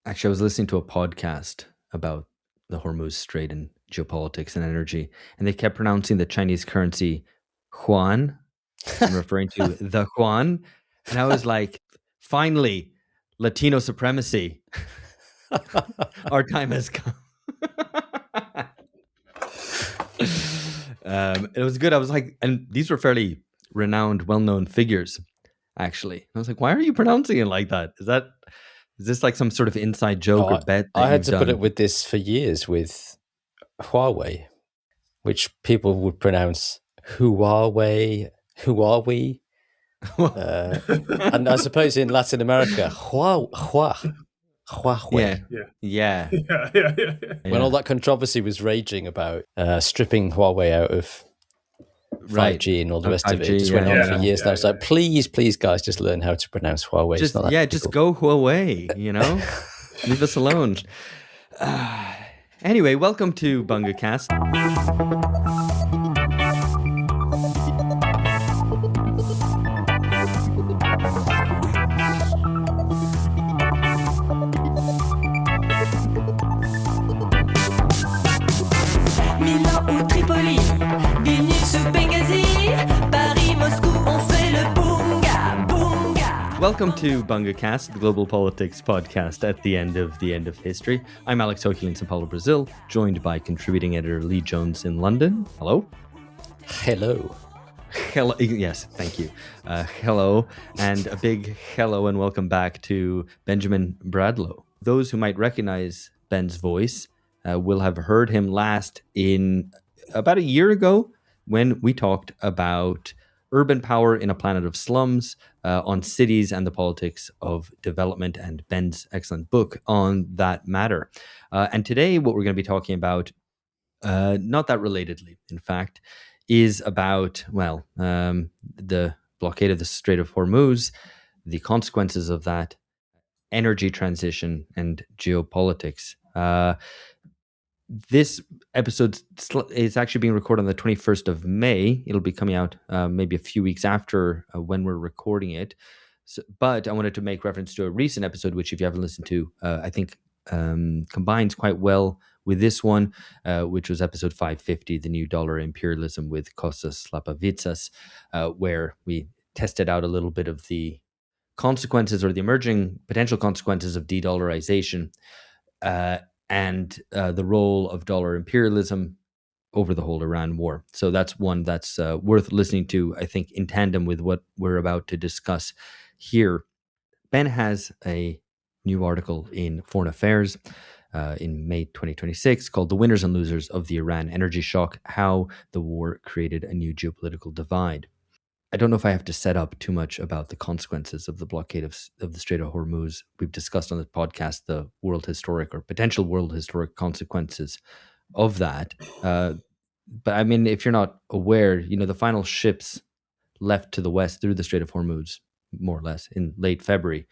Actually, I was listening to a podcast about the Hormuz Strait and geopolitics and energy, and they kept pronouncing the Chinese currency yuan and referring to the yuan. And I was like, finally, Latino supremacy. Our time has come. It was good. I was like, and these were fairly renowned, well-known figures, actually. I was like, why are you pronouncing it like that? Is this like some sort of inside joke or bet that I had you've to done? put up with this for years with Huawei, which people would pronounce Huawei, Huawei. And I suppose in Latin America, Huawei. Yeah. When all that controversy was raging about stripping Huawei out of 5G and all the rest of it, it just went on for years. And I was like, please, guys, just learn how to pronounce Huawei. Just go Huawei, leave us alone. Anyway, welcome to BungaCast. Welcome to BungaCast, the global politics podcast at the end of history. I'm Alex Hochul in São Paulo, Brazil, joined by contributing editor Lee Jones in London. Hello. Yes, thank you. Hello, and a big hello and welcome back to Benjamin Bradlow. Those who might recognize Ben's voice will have heard him last in about a year ago when we talked about urban power in a planet of slums, on cities and the politics of development, and Ben's excellent book on that matter. And today, what we're going to be talking about, not that relatedly, in fact, is about, the blockade of the Strait of Hormuz, the consequences of that, energy transition, and geopolitics. This episode is actually being recorded on the 21st of May. It'll be coming out maybe a few weeks after when we're recording it. But I wanted to make reference to a recent episode, which if you haven't listened to, I think combines quite well with this one, which was episode 550, The New Dollar Imperialism with Kostas Lapavitsas, where we tested out a little bit of the consequences or the emerging potential consequences of de-dollarization, and the role of dollar imperialism over the whole Iran war. So that's one that's worth listening to, I think, in tandem with what we're about to discuss here. Ben has a new article in Foreign Affairs in May 2026 called The Winners and Losers of the Iran Energy Shock, How the War Created a New Geopolitical Divide. I don't know if I have to set up too much about the consequences of the blockade of the Strait of Hormuz. We've discussed on the podcast the world historic or potential world historic consequences of that. But I mean, if you're not aware, the final ships left to the west through the Strait of Hormuz, more or less, in late February.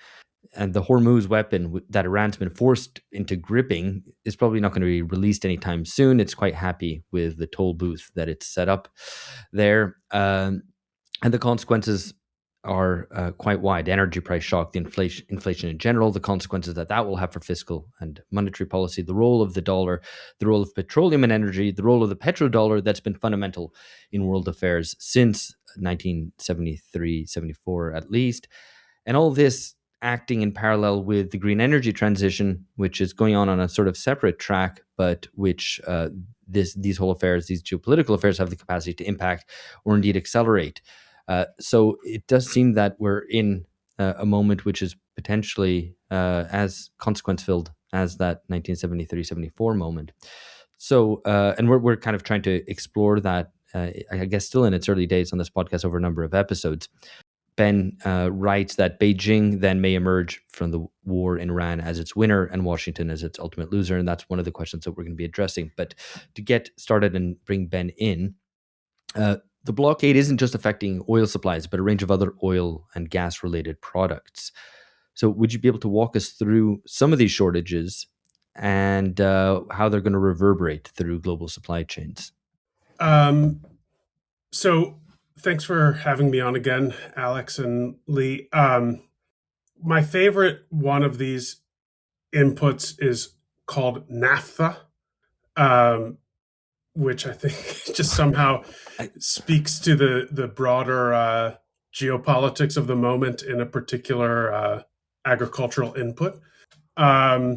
And the Hormuz weapon that Iran's been forced into gripping is probably not going to be released anytime soon. It's quite happy with the toll booth that it's set up there. And the consequences are quite wide. Energy price shock, the inflation in general, the consequences that will have for fiscal and monetary policy, the role of the dollar, the role of petroleum and energy, the role of the petrodollar that's been fundamental in world affairs since 1973, 74 at least. And all this acting in parallel with the green energy transition, which is going on a sort of separate track, but which these whole affairs, these geopolitical affairs have the capacity to impact or indeed accelerate. So it does seem that we're in a moment which is potentially as consequence-filled as that 1973-74 moment. So, and we're kind of trying to explore that, I guess still in its early days on this podcast over a number of episodes. Ben writes that Beijing then may emerge from the war in Iran as its winner and Washington as its ultimate loser. And that's one of the questions that we're going to be addressing. But to get started and bring Ben in, the blockade isn't just affecting oil supplies, but a range of other oil and gas related products. So would you be able to walk us through some of these shortages and how they're going to reverberate through global supply chains? So thanks for having me on again, Alex and Lee. My favorite one of these inputs is called naphtha, which I think just somehow speaks to the broader geopolitics of the moment in a particular agricultural input. I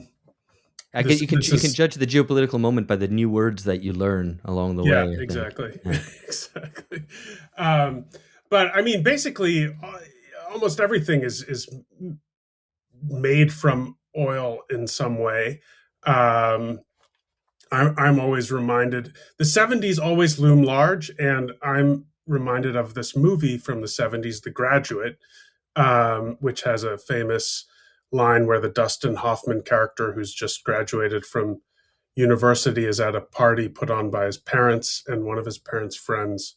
guess you can judge the geopolitical moment by the new words that you learn along the way. Yeah, exactly. Yeah. Exactly. But I mean, basically, almost everything is made from oil in some way. I'm always reminded, the 70s always loom large, and I'm reminded of this movie from the 70s, The Graduate, which has a famous line where the Dustin Hoffman character, who's just graduated from university, is at a party put on by his parents, and one of his parents' friends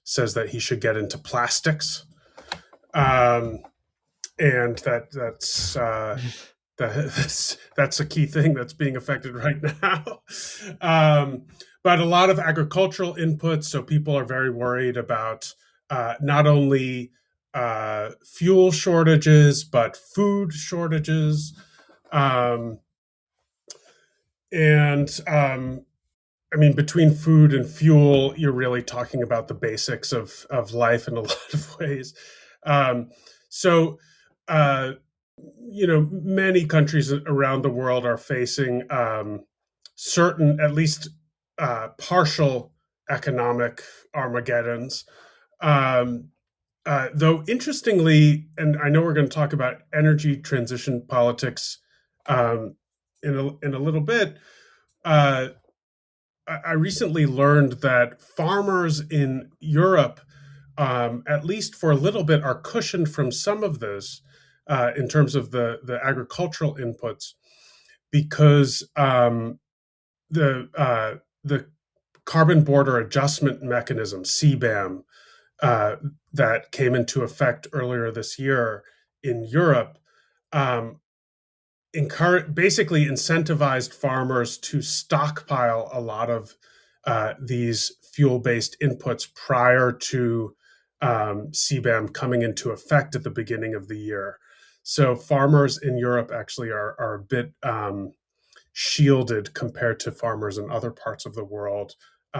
says that he should get into plastics, and that's a key thing that's being affected right now. But a lot of agricultural inputs, so people are very worried about not only fuel shortages, but food shortages. I mean, between food and fuel, you're really talking about the basics of life in a lot of ways. Many countries around the world are facing certain, at least partial economic Armageddons. Though interestingly, and I know we're going to talk about energy transition politics in a little bit, I recently learned that farmers in Europe, at least for a little bit, are cushioned from some of this in terms of the agricultural inputs, because the carbon border adjustment mechanism, CBAM, that came into effect earlier this year in Europe, basically incentivized farmers to stockpile a lot of these fuel-based inputs prior to CBAM coming into effect at the beginning of the year. So farmers in Europe actually are a bit shielded compared to farmers in other parts of the world,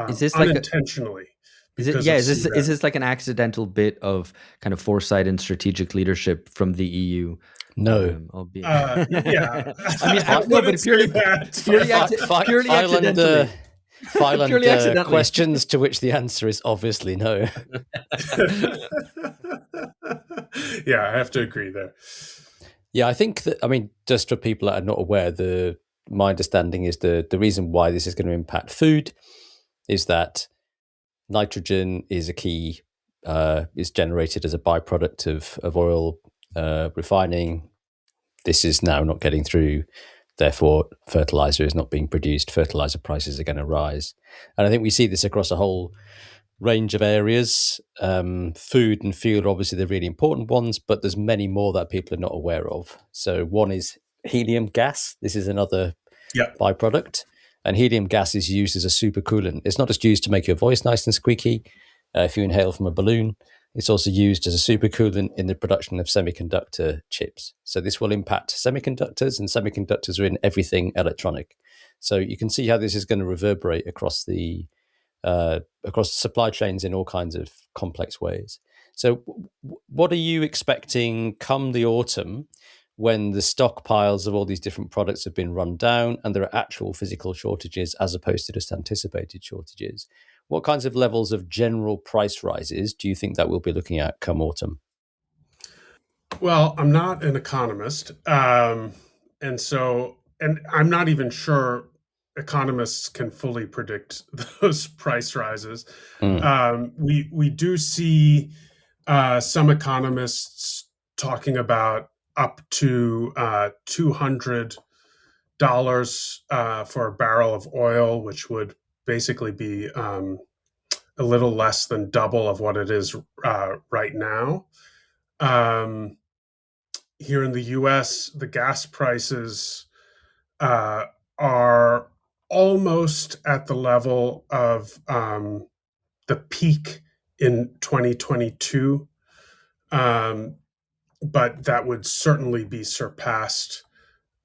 is this unintentionally. Is this like an accidental bit of kind of foresight and strategic leadership from the EU? No. Yeah. I mean, no, but purely accidentally. File questions to which the answer is obviously no. Yeah, I have to agree there. Yeah, I think that, I mean, just for people that are not aware, my understanding is the reason why this is going to impact food is that nitrogen is a key, is generated as a byproduct of oil refining. This is now not getting through. Therefore, fertilizer is not being produced. Fertilizer prices are going to rise. And I think we see this across a whole range of areas. Food and fuel are obviously the really important ones, but there's many more that people are not aware of. So one is helium gas. This is another byproduct. And helium gas is used as a supercoolant. It's not just used to make your voice nice and squeaky if you inhale from a balloon. It's also used as a supercoolant in the production of semiconductor chips. So this will impact semiconductors, and semiconductors are in everything electronic. So you can see how this is going to reverberate across the supply chains in all kinds of complex ways. So what are you expecting come the autumn, when the stockpiles of all these different products have been run down and there are actual physical shortages as opposed to just anticipated shortages? What kinds of levels of general price rises do you think that we'll be looking at come autumn? Well, I'm not an economist. And I'm not even sure economists can fully predict those price rises. We do see some economists talking about up to $200 for a barrel of oil, which would basically be a little less than double of what it is right now. Here in the US, the gas prices are almost at the level of the peak in 2022. But that would certainly be surpassed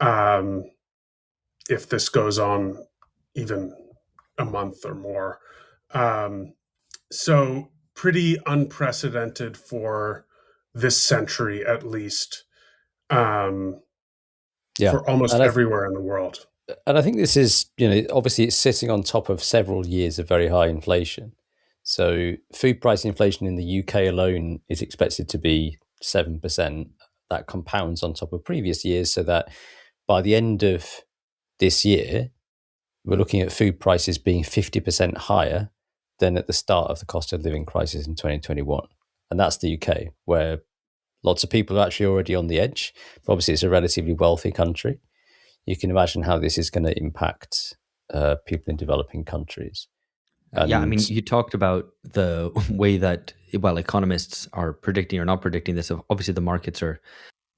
um, if this goes on even a month or more. Um, so pretty unprecedented for this century, at least, um, Yeah, for almost and everywhere in the world. I think this is, obviously it's sitting on top of several years of very high inflation. So food price inflation in the UK alone is expected to be 7%. That compounds on top of previous years, so that by the end of this year, we're looking at food prices being 50% higher than at the start of the cost of living crisis in 2021. And that's the UK, where lots of people are actually already on the edge. But obviously, it's a relatively wealthy country. You can imagine how this is going to impact people in developing countries. Yeah, I And mean, you talked about the way that, well, economists are predicting or not predicting this. Obviously, the markets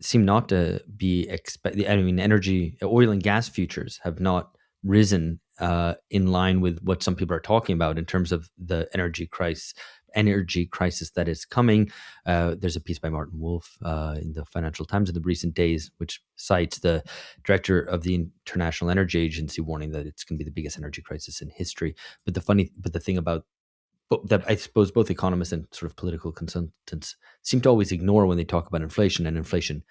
seem not to be I mean, oil and gas futures have not risen in line with what some people are talking about in terms of the energy crisis that is coming. There's a piece by Martin Wolf in the Financial Times in the recent days, which cites the director of the International Energy Agency warning that it's going to be the biggest energy crisis in history. But the thing about that I suppose both economists and sort of political consultants seem to always ignore when they talk about inflation, and inflation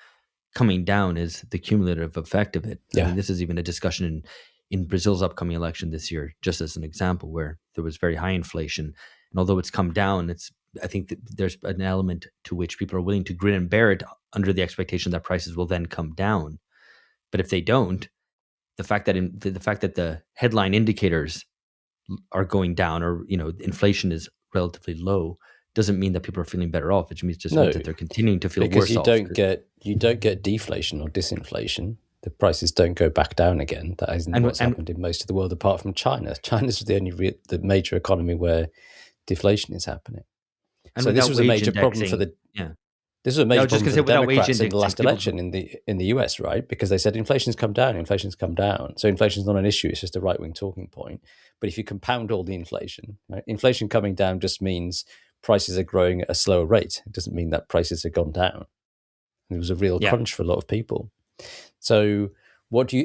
coming down is the cumulative effect of it. I yeah, mean, this is even a discussion in Brazil's upcoming election this year, just as an example, where there was very high inflation. And although it's come down, I think that there's an element to which people are willing to grin and bear it under the expectation that prices will then come down. But if they don't, the fact that the fact that the headline indicators are going down, or inflation is relatively low, doesn't mean that people are feeling better off. It just no, means that they're continuing to feel because worse off. you don't get deflation or disinflation. The prices don't go back down again. That isn't what's happened in most of the world, apart from China. China's the only the major economy where deflation is happening. And So this without was a wage major problem for indexing, yeah. this was a I major was just problem going to for say, the without wage Democrats in the indexing, last election in the US, right? Because they said inflation's come down. So inflation's not an issue. It's just a right wing talking point. But if you compound all the inflation, right, inflation coming down just means prices are growing at a slower rate. It doesn't mean that prices have gone down. It was a real yeah. crunch for a lot of people. So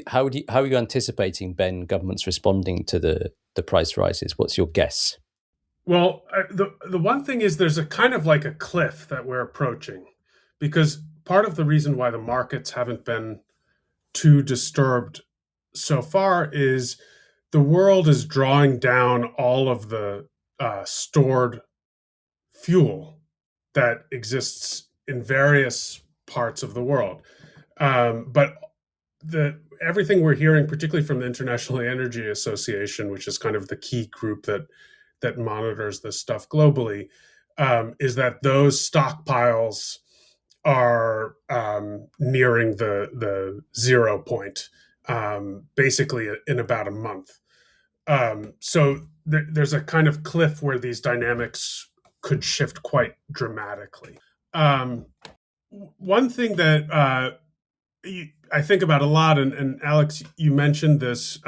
how are you anticipating, Ben, governments responding to the price rises? What's your guess? Well, the one thing is there's a kind of like a cliff that we're approaching, because part of the reason why the markets haven't been too disturbed so far is the world is drawing down all of the stored fuel that exists in various parts of the world. But everything we're hearing, particularly from the International Energy Association, which is kind of the key group that monitors this stuff globally, is that those stockpiles are nearing the 0 point, basically in about a month. So there's a kind of cliff where these dynamics could shift quite dramatically. One thing that I think about a lot, and Alex, you mentioned this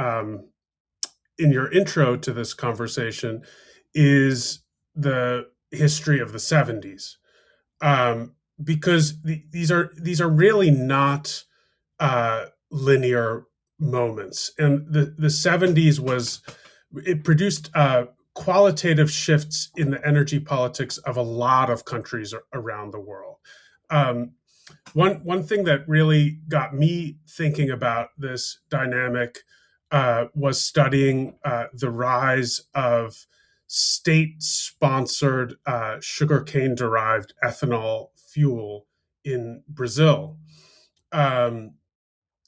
in your intro to this conversation, is the history of the 70s, because these are really not linear moments, and the 70s it produced qualitative shifts in the energy politics of a lot of countries around the world. One thing that really got me thinking about this dynamic was studying the rise of state-sponsored sugarcane-derived ethanol fuel in Brazil,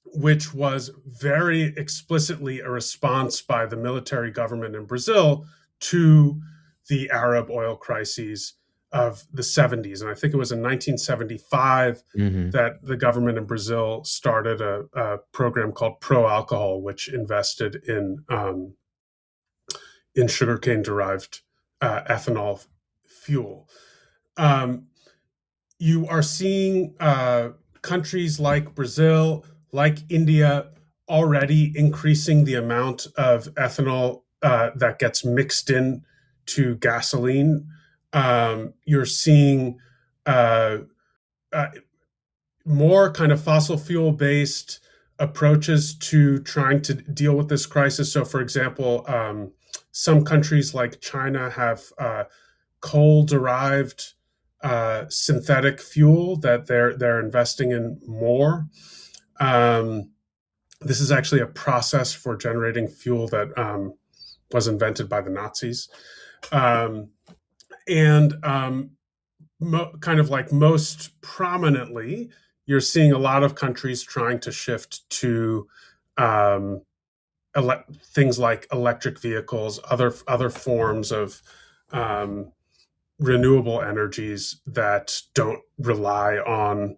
which was very explicitly a response by the military government in Brazil to the Arab oil crises of the 70s. And I think it was in 1975 that the government in Brazil started a program called Pro Alcohol, which invested in sugarcane-derived ethanol fuel. You are seeing countries like Brazil, like India, already increasing the amount of ethanol that gets mixed in to gasoline. You're seeing more kind of fossil fuel based approaches to trying to deal with this crisis. So, for example, some countries like China have coal-derived synthetic fuel that they're investing in more. This is actually a process for generating fuel that was invented by the Nazis. And kind of like most prominently, you're seeing a lot of countries trying to shift to things like electric vehicles, other forms of renewable energies that don't rely on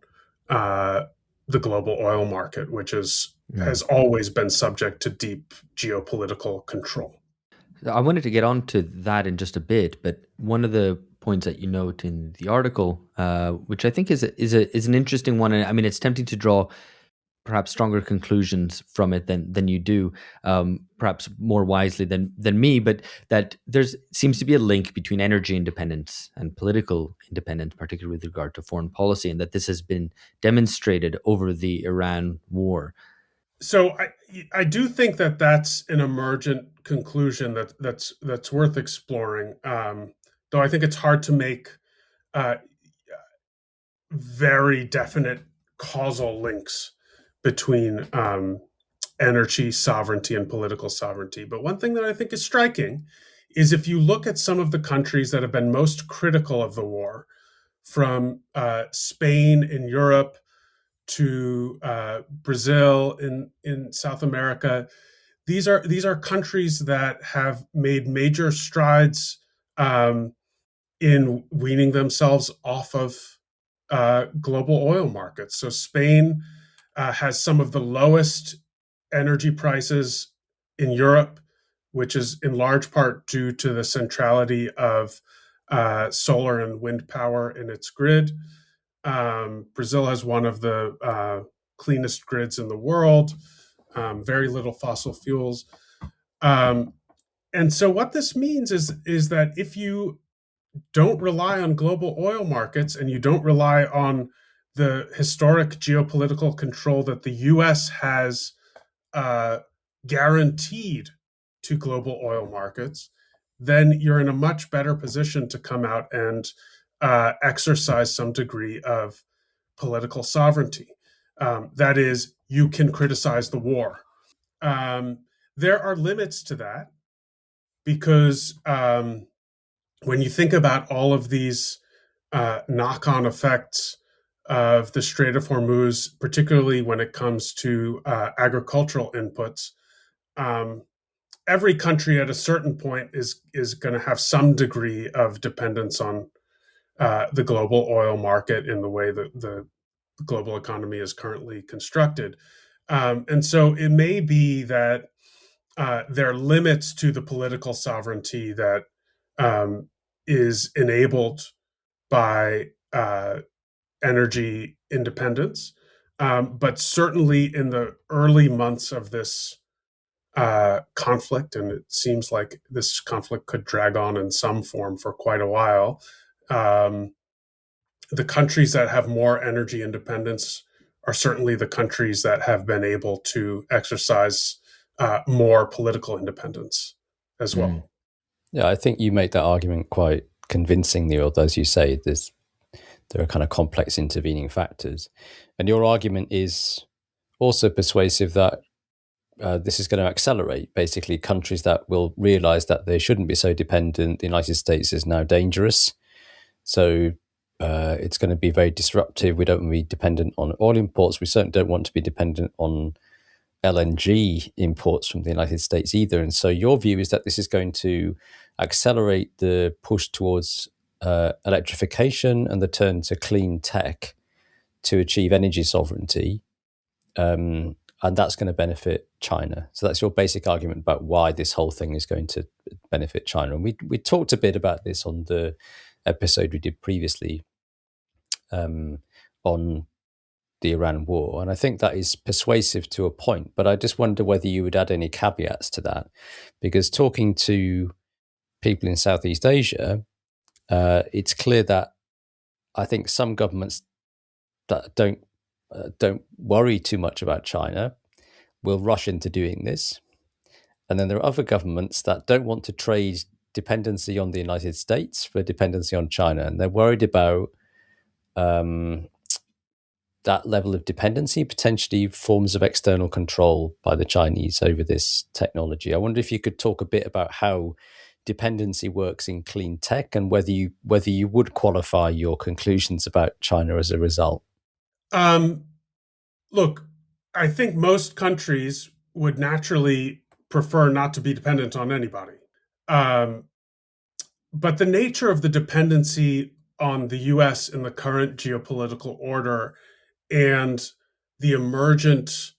the global oil market, which has always been subject to deep geopolitical control. I wanted to get on to that in just a bit, but one of the points that you note in the article, which I think is an interesting one, and I mean it's tempting to draw perhaps stronger conclusions from it than you do, perhaps more wisely than me, but that there's seems to be a link between energy independence and political independence, particularly with regard to foreign policy, and that this has been demonstrated over the Iran war. So I do think that that's an emergent conclusion that's worth exploring. Though I think it's hard to make very definite causal links between energy sovereignty and political sovereignty. But one thing that I think is striking is if you look at some of the countries that have been most critical of the war, from Spain in Europe to Brazil in South America, these are countries that have made major strides in weaning themselves off of global oil markets. So Spain has some of the lowest energy prices in Europe, which is in large part due to the centrality of solar and wind power in its grid. Brazil has one of the cleanest grids in the world, very little fossil fuels. And so what this means is that if you don't rely on global oil markets and you don't rely on the historic geopolitical control that the US has guaranteed to global oil markets, then you're in a much better position to come out and exercise some degree of political sovereignty. That is, you can criticize the war. There are limits to that because when you think about all of these knock-on effects of the Strait of Hormuz, particularly when it comes to agricultural inputs, every country at a certain point is going to have some degree of dependence on the global oil market in the way that the global economy is currently constructed. And so it may be that there are limits to the political sovereignty that is enabled by energy independence. But certainly in the early months of this conflict, and it seems like this conflict could drag on in some form for quite a while, the countries that have more energy independence are certainly the countries that have been able to exercise more political independence as well. Yeah, I think you made that argument quite convincingly, although, as you say, there are kind of complex intervening factors. And your argument is also persuasive that this is going to accelerate. Basically, countries that will realize that they shouldn't be so dependent. The United States is now dangerous. So it's going to be very disruptive. We don't want to be dependent on oil imports. We certainly don't want to be dependent on LNG imports from the United States either. And so your view is that this is going to accelerate the push towards electrification and the turn to clean tech to achieve energy sovereignty. And that's going to benefit China. So that's your basic argument about why this whole thing is going to benefit China. And we talked a bit about this on the episode we did previously on the Iran war. And I think that is persuasive to a point. But I just wonder whether you would add any caveats to that. Because talking to people in Southeast Asia, it's clear that I think some governments that don't worry too much about China, will rush into doing this. And then there are other governments that don't want to trade dependency on the United States for dependency on China. And they're worried about that level of dependency, potentially forms of external control by the Chinese over this technology. I wonder if you could talk a bit about how dependency works in clean tech and whether you would qualify your conclusions about China as a result. Look, I think most countries would naturally prefer not to be dependent on anybody. But the nature of the dependency on the US in the current geopolitical order and the emergent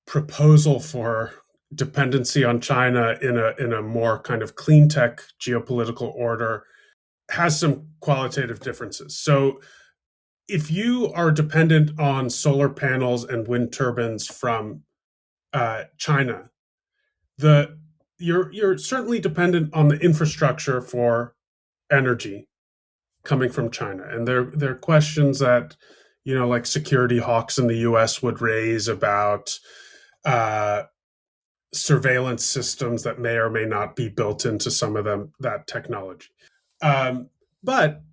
proposal for dependency on China in a more kind of clean tech geopolitical order has some qualitative differences. So if you are dependent on solar panels and wind turbines from China, you're certainly dependent on the infrastructure for energy coming from China, and there are questions that like security hawks in the U.S. would raise about surveillance systems that may or may not be built into some of that technology. But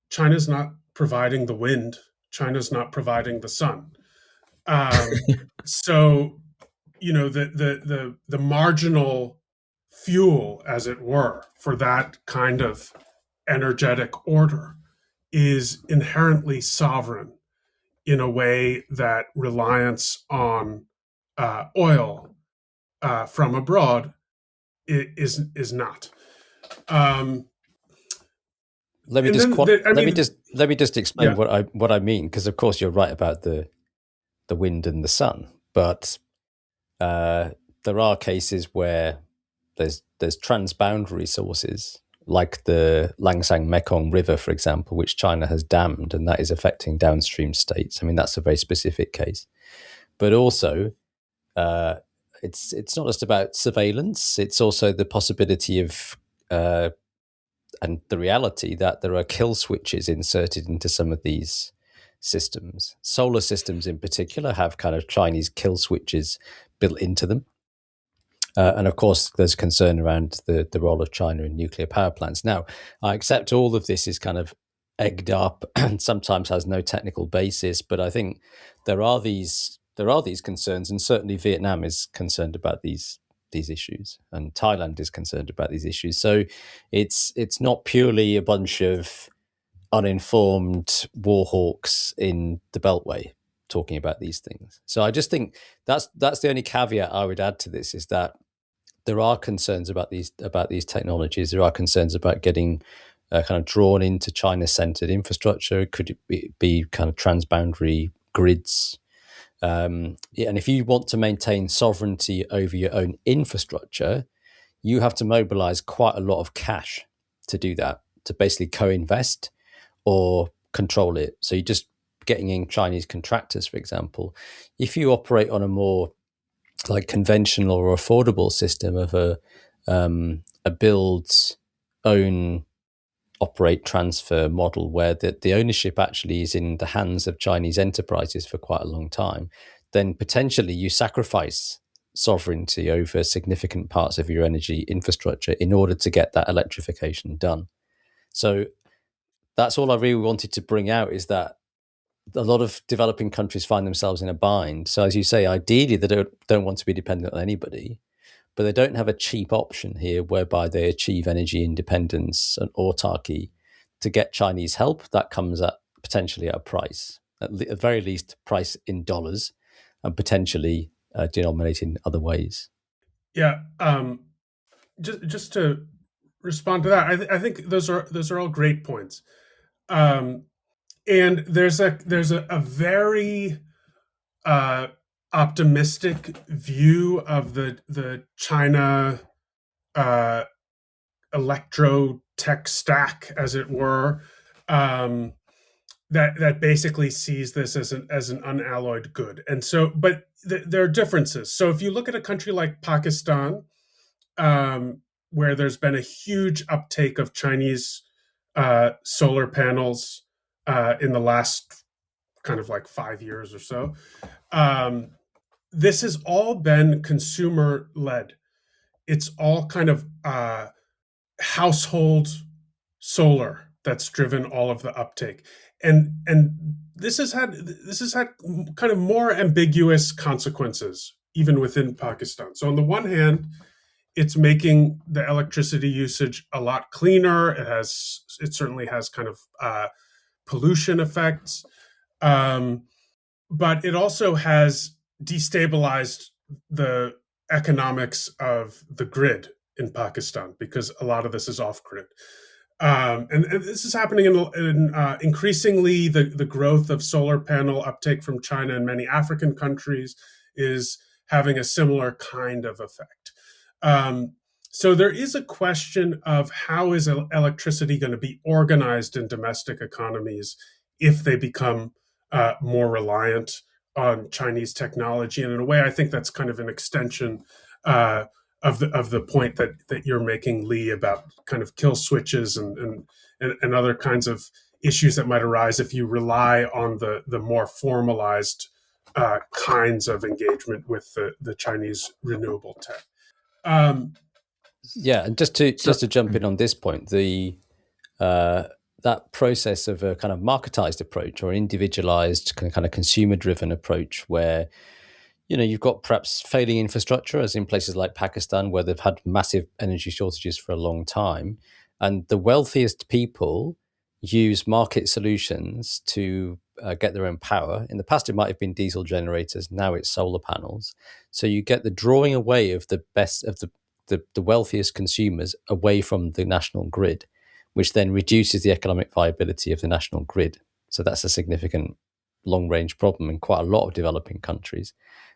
China's not providing the wind. China's not providing the sun. So, the marginal fuel, as it were, for that kind of energetic order is inherently sovereign in a way that reliance on oil from abroad is not. Let me just explain what I mean, because of course you're right about the wind and the sun, but there are cases where there's transboundary sources like the Langsang Mekong River, for example, which China has dammed, and that is affecting downstream states. I mean, that's a very specific case, but also it's not just about surveillance; it's also the possibility of and the reality that there are kill switches inserted into some of these systems. Solar systems in particular have kind of Chinese kill switches built into them. And of course, there's concern around the role of China in nuclear power plants. Now, I accept all of this is kind of egged up and sometimes has no technical basis, but I think there are these concerns, and certainly Vietnam is concerned about these issues, and Thailand is concerned about these issues. So it's not purely a bunch of uninformed war hawks in the Beltway talking about these things. So I just think that's the only caveat I would add to this, is that there are concerns about these technologies. There are concerns about getting kind of drawn into China-centered infrastructure. Could it be kind of transboundary grids? And if you want to maintain sovereignty over your own infrastructure, you have to mobilize quite a lot of cash to do that, to basically co-invest or control it. So you're just getting in Chinese contractors, for example. If you operate on a more like conventional or affordable system of a build, own, operate, transfer model, where the ownership actually is in the hands of Chinese enterprises for quite a long time, then potentially you sacrifice sovereignty over significant parts of your energy infrastructure in order to get that electrification done. So that's all I really wanted to bring out, is that a lot of developing countries find themselves in a bind. So as you say, ideally they don't want to be dependent on anybody, but they don't have a cheap option here whereby they achieve energy independence and autarky. To get Chinese help, that comes at potentially at a price, at the very least price in dollars, and potentially denominated in other ways. Yeah. Just to respond to that, I think those are all great points. And there's a very optimistic view of the China electro tech stack, as it were, that basically sees this as an unalloyed good. And so, but there are differences. So if you look at a country like Pakistan, where there's been a huge uptake of Chinese solar panels in the last kind of like 5 years or so, this has all been consumer led. It's all kind of household solar that's driven all of the uptake, and this has had kind of more ambiguous consequences even within Pakistan. So on the one hand, it's making the electricity usage a lot cleaner. It certainly has kind of pollution effects, um, but it also has destabilized the economics of the grid in Pakistan because a lot of this is off grid. And this is happening in increasingly the growth of solar panel uptake from China and many African countries is having a similar kind of effect. Um, so there is a question of how is electricity going to be organized in domestic economies if they become more reliant on Chinese technology. And in a way, I think that's kind of an extension of the point that you're making, Lee, about kind of kill switches and other kinds of issues that might arise if you rely on the more formalized kinds of engagement with the Chinese renewable tech. Yeah, and just to jump in on this point, the that process of a kind of marketized approach or individualized kind of consumer driven approach where you've got perhaps failing infrastructure, as in places like Pakistan, where they've had massive energy shortages for a long time. And the wealthiest people use market solutions to get their own power. In the past, it might have been diesel generators. Now it's solar panels. So you get the drawing away of the best of the wealthiest consumers away from the national grid, which then reduces the economic viability of the national grid. So that's a significant long range problem in quite a lot of developing countries.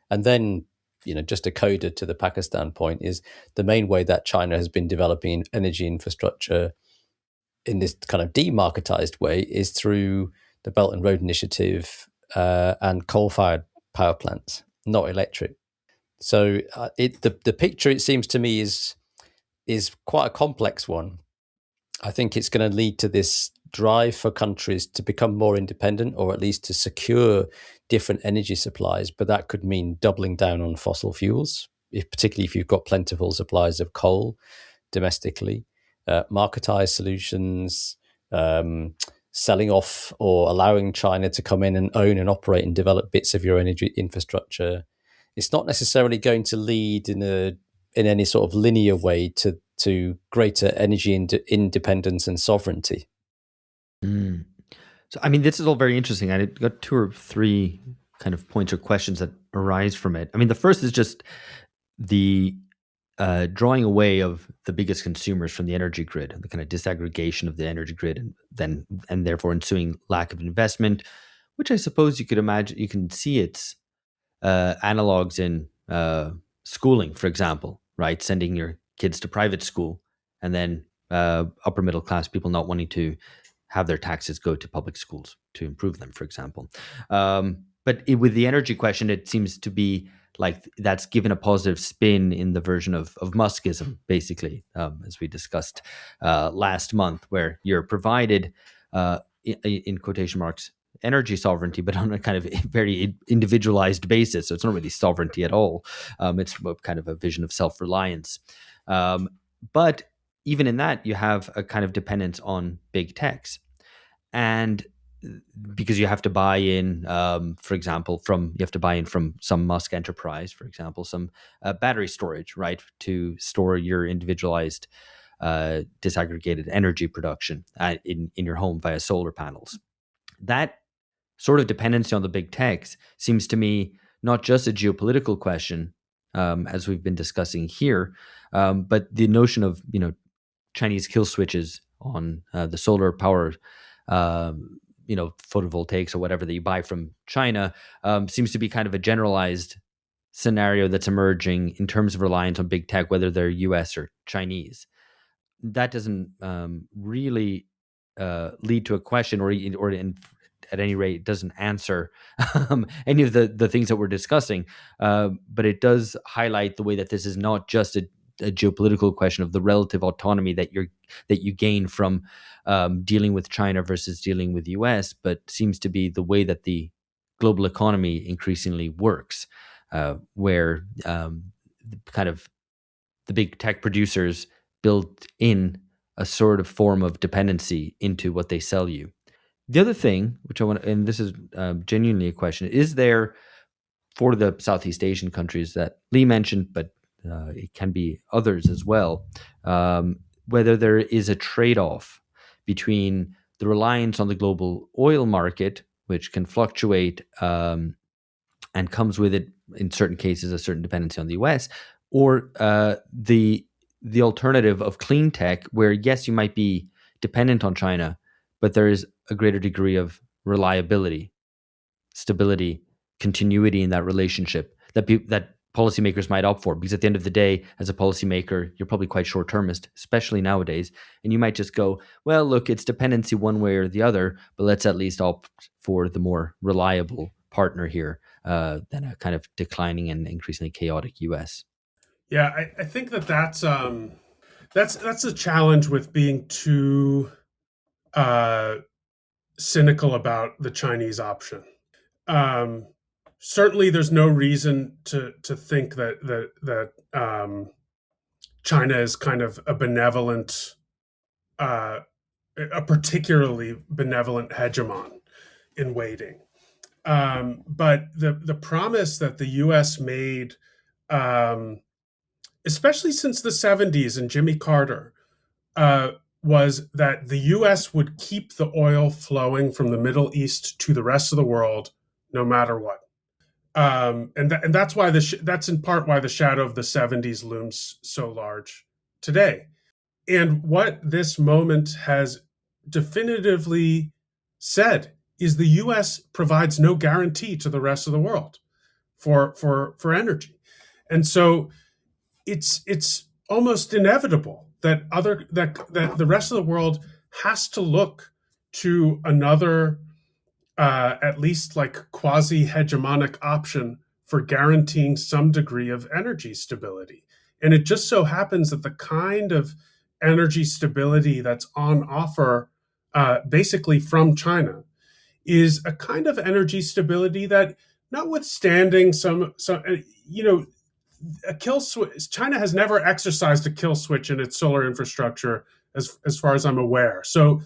And then, just a coda to the Pakistan point is the main way that China has been developing energy infrastructure in this kind of demarketized way is through the Belt and Road Initiative and coal-fired power plants, not electric. So the picture, it seems to me, is quite a complex one. I think it's going to lead to this drive for countries to become more independent, or at least to secure different energy supplies. But that could mean doubling down on fossil fuels, particularly if you've got plentiful supplies of coal domestically, marketized solutions, selling off or allowing China to come in and own and operate and develop bits of your energy infrastructure. It's not necessarily going to lead in any sort of linear way to greater energy independence and sovereignty. Mm. So, I mean, this is all very interesting. I got two or three kind of points or questions that arise from it. I mean, the first is just the drawing away of the biggest consumers from the energy grid, the kind of disaggregation of the energy grid, and therefore ensuing lack of investment, which I suppose you could imagine. You can see its analogs in schooling, for example, right? Sending your kids to private school, and then upper middle class people not wanting to have their taxes go to public schools to improve them, for example. With the energy question, it seems to be like that's given a positive spin in the version of Muskism, basically, as we discussed last month, where you're provided, in quotation marks, energy sovereignty, but on a kind of very individualized basis. So it's not really sovereignty at all. It's kind of a vision of self-reliance. But even in that, you have a kind of dependence on big techs. And because you have to buy in, for example, you have to buy in from some Musk enterprise, for example, some battery storage, right, to store your individualized disaggregated energy production in your home via solar panels. That sort of dependency on the big techs seems to me not just a geopolitical question, as we've been discussing here, but the notion of Chinese kill switches on the solar power, photovoltaics or whatever that you buy from China, seems to be kind of a generalized scenario that's emerging in terms of reliance on big tech, whether they're US or Chinese. That doesn't really lead to a question, or at any rate, it doesn't answer any of the things that we're discussing. But it does highlight the way that this is not just a geopolitical question of the relative autonomy that you gain from dealing with China versus dealing with the US, but seems to be the way that the global economy increasingly works. where kind of the big tech producers build in a sort of form of dependency into what they sell you. The other thing, which I want, and this is genuinely a question, is there for the Southeast Asian countries that Lee mentioned, but it can be others as well, whether there is a trade-off between the reliance on the global oil market, which can fluctuate and comes with it, in certain cases, a certain dependency on the US, or the alternative of clean tech, where yes, you might be dependent on China, but there is a greater degree of reliability, stability, continuity in that relationship that policymakers might opt for. Because at the end of the day, as a policymaker, you're probably quite short-termist, especially nowadays, and you might just go, well, look, it's dependency one way or the other, but let's at least opt for the more reliable partner here than a kind of declining and increasingly chaotic US. Yeah, I think that's a challenge with being too cynical about the Chinese option. Certainly, there's no reason to think that China is kind of a benevolent, a particularly benevolent hegemon in waiting. But the promise that the U.S. made, especially since the 70s and Jimmy Carter, was that the U.S. would keep the oil flowing from the Middle East to the rest of the world, no matter what. And that's why that's in part why the shadow of the 70s looms so large today. And what this moment has definitively said is the U.S. provides no guarantee to the rest of the world for energy, and so it's almost inevitable that the rest of the world has to look to another at least like quasi-hegemonic option for guaranteeing some degree of energy stability. And it just so happens that the kind of energy stability that's on offer basically from China is a kind of energy stability that, notwithstanding some a kill switch, China has never exercised a kill switch in its solar infrastructure as far as I'm aware. So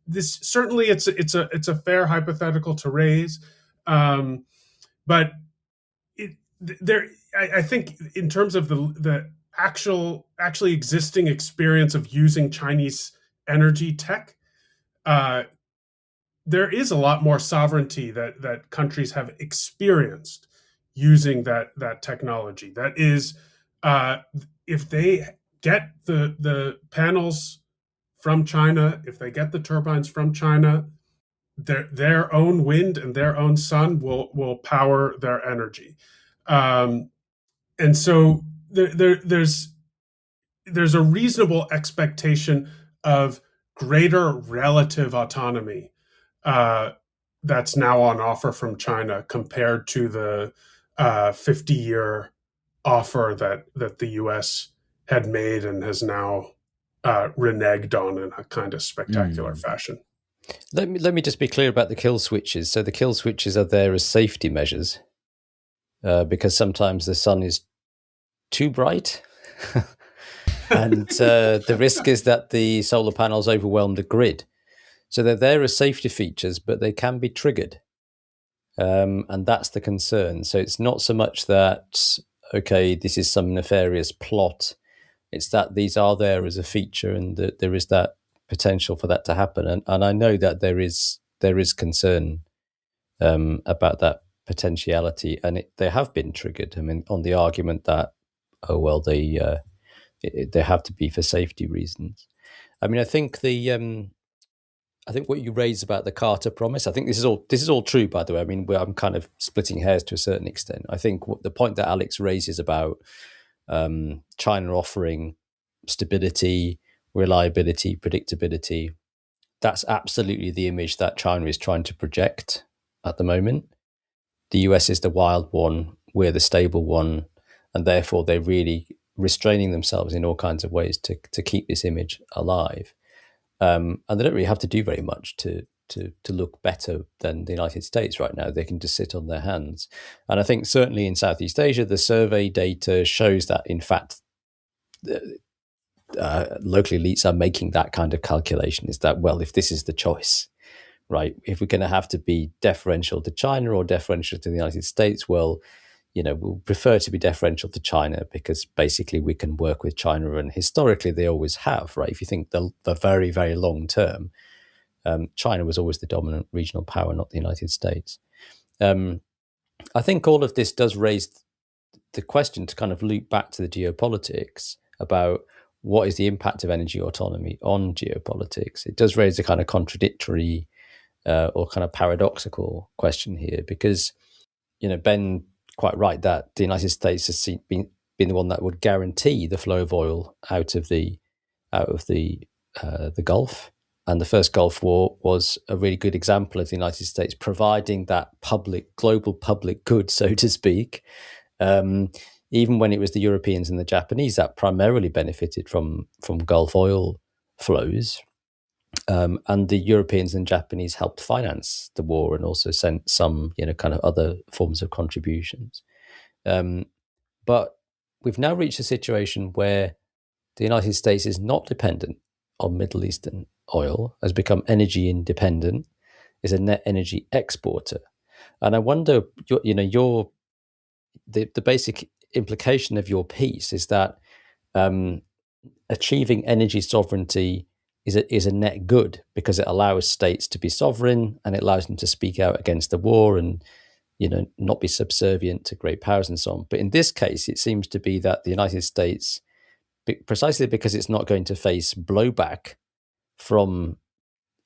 this certainly it's a fair hypothetical to raise, but I think in terms of the actually existing experience of using Chinese energy tech, there is a lot more sovereignty that countries have experienced using that technology. That is, if they get the panels from China, if they get the turbines from China, their own wind and their own sun will power their energy, and so there's a reasonable expectation of greater relative autonomy that's now on offer from China compared to the 50-year offer that the U.S. had made and has now reneged on in a kind of spectacular fashion. Let me just be clear about the kill switches. So the kill switches are there as safety measures because sometimes the sun is too bright. And the risk is that the solar panels overwhelm the grid. So they're there as safety features, but they can be triggered. And that's the concern. So it's not so much that, okay, this is some nefarious plot. It's that these are there as a feature and that there is that potential for that to happen. And I know that there is concern about that potentiality. And they have been triggered. I mean, on the argument that, oh, well, they have to be for safety reasons. I mean, I think what you raised about the Carter promise, I think this is all true, by the way. I mean, I'm kind of splitting hairs to a certain extent. I think the point that Alex raises about China offering stability, reliability, predictability, that's absolutely the image that China is trying to project at the moment. The US is the wild one, we're the stable one, and therefore they're really restraining themselves in all kinds of ways to keep this image alive. And they don't really have to do very much to to look better than the United States right now. They can just sit on their hands. And I think certainly in Southeast Asia, the survey data shows that, in fact, local elites are making that kind of calculation, is that, well, if this is the choice, right, if we're going to have to be deferential to China or deferential to the United States, well, we'll prefer to be deferential to China because basically we can work with China, and historically they always have, right? If you think the very, very long term, China was always the dominant regional power, not the United States. I think all of this does raise the question, to kind of loop back to the geopolitics, about what is the impact of energy autonomy on geopolitics. It does raise a kind of contradictory or kind of paradoxical question here, because Ben quite right that the United States has been the one that would guarantee the flow of oil out of the Gulf, and the first Gulf War was a really good example of the United States providing that global public good, so to speak. Even when it was the Europeans and the Japanese that primarily benefited from Gulf oil flows. And the Europeans and Japanese helped finance the war and also sent some, kind of other forms of contributions. But we've now reached a situation where the United States is not dependent on Middle Eastern oil, has become energy independent, is a net energy exporter. And I wonder, the basic implication of your piece is that achieving energy sovereignty is a net good, because it allows states to be sovereign and it allows them to speak out against the war and not be subservient to great powers and so on. But in this case, it seems to be that the United States, precisely because it's not going to face blowback from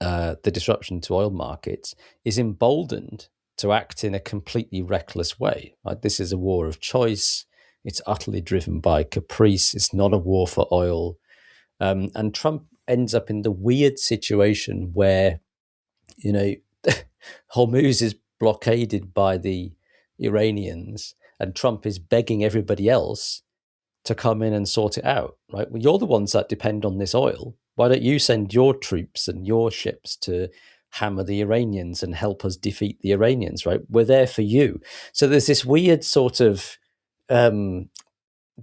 the disruption to oil markets, is emboldened to act in a completely reckless way. Like, this is a war of choice. It's utterly driven by caprice. It's not a war for oil. And Trump ends up in the weird situation where, Hormuz is blockaded by the Iranians and Trump is begging everybody else to come in and sort it out, right? Well, you're the ones that depend on this oil. Why don't you send your troops and your ships to hammer the Iranians and help us defeat the Iranians, right? We're there for you. So there's this weird sort of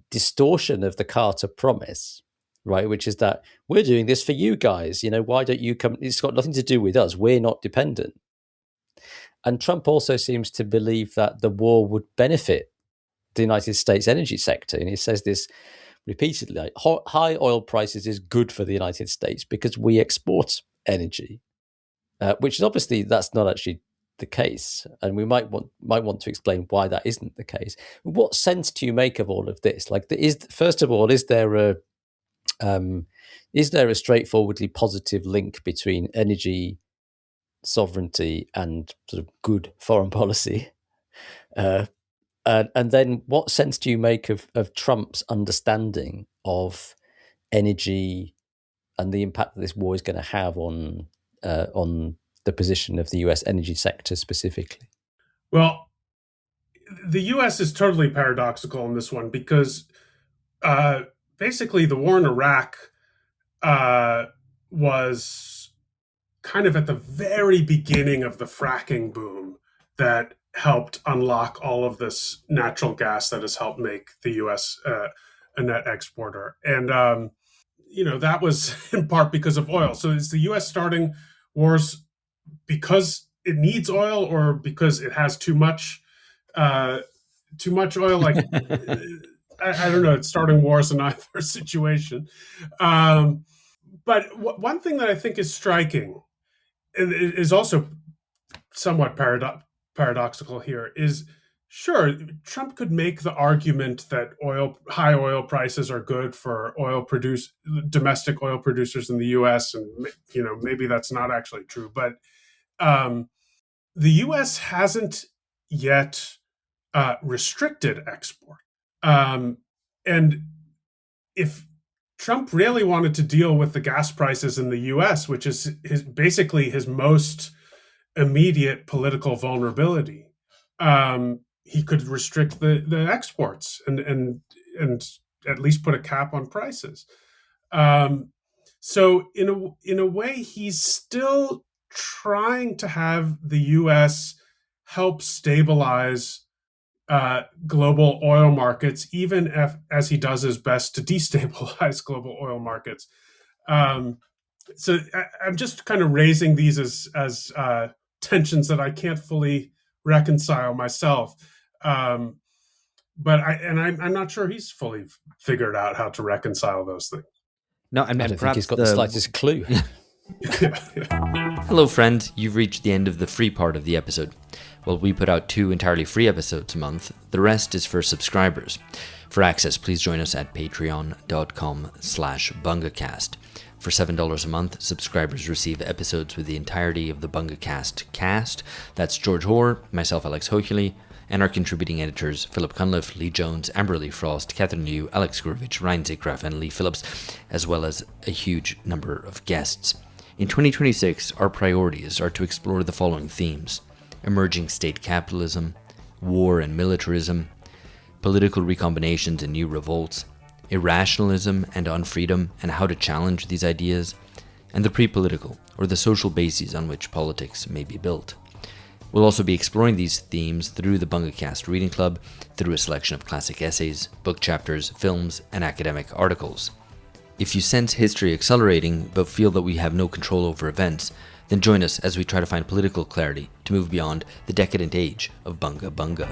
distortion of the Carter promise, right? Which is that we're doing this for you guys. Why don't you come? It's got nothing to do with us. We're not dependent. And Trump also seems to believe that the war would benefit the United States energy sector. And he says this repeatedly, like, high oil prices is good for the United States because we export energy, which is obviously, that's not actually the case. And we might want to explain why that isn't the case. What sense do you make of all of this? Like, first of all, is there a straightforwardly positive link between energy sovereignty and sort of good foreign policy? And then what sense do you make of Trump's understanding of energy and the impact that this war is going to have on the position of the US energy sector specifically? Well, the US is totally paradoxical in this one because basically the war in Iraq was kind of at the very beginning of the fracking boom that helped unlock all of this natural gas that has helped make the US a net exporter. And, that was in part because of oil. So is the US starting wars because it needs oil or because it has too much oil? Like, I don't know. It's starting wars in either situation. But one thing that I think is striking, and it is also somewhat paradoxical here, is sure, Trump could make the argument that high oil prices are good for domestic oil producers in the U.S., and maybe that's not actually true. But the U.S. hasn't yet restricted export, and if Trump really wanted to deal with the gas prices in the U.S., which is basically his most immediate political vulnerability, he could restrict the exports and at least put a cap on prices. So in a way, he's still trying to have the U.S. help stabilize global oil markets, even as he does his best to destabilize global oil markets. So I'm just kind of raising these as tensions that I can't fully reconcile myself. But I'm not sure he's fully figured out how to reconcile those things. No, I don't think he's got the slightest clue. Hello, friend. You've reached the end of the free part of the episode. Well, we put out 2 entirely free episodes a month. The rest is for subscribers. For access, please join us at patreon.com/bungacast. For $7 a month, subscribers receive episodes with the entirety of the BungaCast cast. That's George Hoare, myself, Alex Hochuli, and our contributing editors, Philip Cunliffe, Lee Jones, Amber Lee Frost, Catherine Liu, Alex Gurevich, Ryan Zickgraff, and Lee Phillips, as well as a huge number of guests. In 2026, our priorities are to explore the following themes: emerging state capitalism, war and militarism, political recombinations and new revolts, irrationalism and unfreedom and how to challenge these ideas, and the pre-political, or the social bases on which politics may be built. We'll also be exploring these themes through the BungaCast Reading Club, through a selection of classic essays, book chapters, films, and academic articles. If you sense history accelerating but feel that we have no control over events, then join us as we try to find political clarity to move beyond the decadent age of Bunga Bunga.